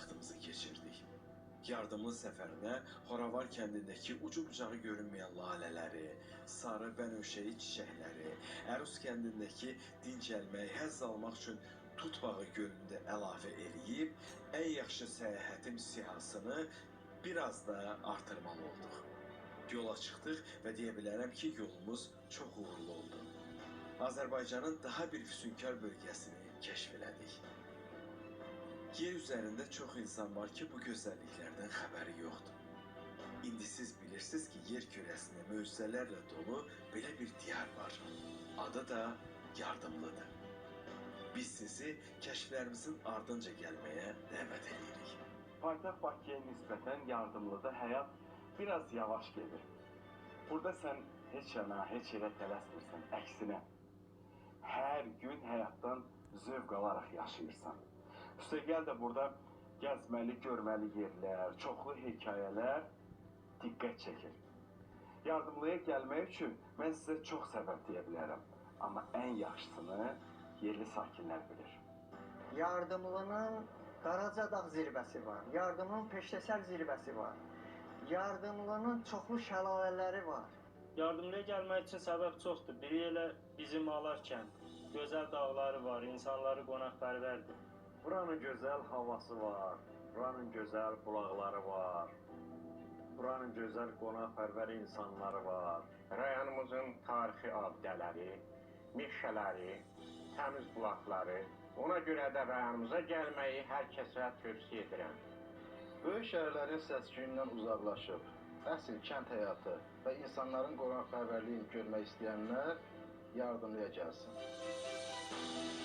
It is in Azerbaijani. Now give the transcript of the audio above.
vaxtımızı keçirdik. Yardımlı səfərinə Xoravar kəndindəki ucu-bucağı görünməyən lalələri, sarı bənövşəyi çiçəkləri, Əruz kəndindəki dincəlmək, həzz almaq üçün Tutbağı gölündə əlavə eləyib, ən yaxşı səyahətim siyahısını biraz da artırmalı olduq. Yola çıxdıq və deyə bilərəm ki, yolumuz çox uğurlu oldu. Azərbaycanın daha bir füsunkar bölgəsini kəşf elədik. Yer üzərində çox insan var ki, bu gözəlliklərdən xəbəri yoxdur. İndi siz bilirsiniz ki, yer kürəsində möcüzələrlə dolu belə bir diyar var. Adı da Yardımlıdır. Biz sizi kəşflərimizin ardınca gəlməyə dəvət edirik. Paytaxt Bakıya nisbətən Yardımlıda həyat biraz yavaş gedir. Burada sən heç yana, heç yerə tələsmirsən, əksinə. Hər gün həyatdan zövq alaraq yaşayırsan. Üstəgəl də burada gəzməli, görməli yerlər, çoxlu hekayələr diqqət çəkir. Yardımlıya gəlmək üçün mən sizə çox səbəb deyə bilərəm. Amma ən yaxşısını yerli sakinlər bilir. Yardımlının Qaracadağ zirvəsi var, Yardımlının Peştəsər zirvəsi var, Yardımlının çoxlu şəlalələri var. Yardımlıya gəlmək üçün səbəb çoxdur. Biri elə bizim alarkən gözəl dağları var, insanları qonaqpərvərdir. Buranın gözəl havası var, buranın gözəl bulaqları var, buranın gözəl qonaqpərvər insanları var. Rayonumuzun tarixi abidələri, meşələri, təmiz bulaqları, ona görə də rayonumuza gəlməyi hər kəsə tövsiyə edirəm. Böyük şəhərlərin səs-küyündən uzaqlaşıb, əsl kənd həyatı və insanların qonaqpərvərliyini görmək istəyənlər Yardımlıya gəlsin.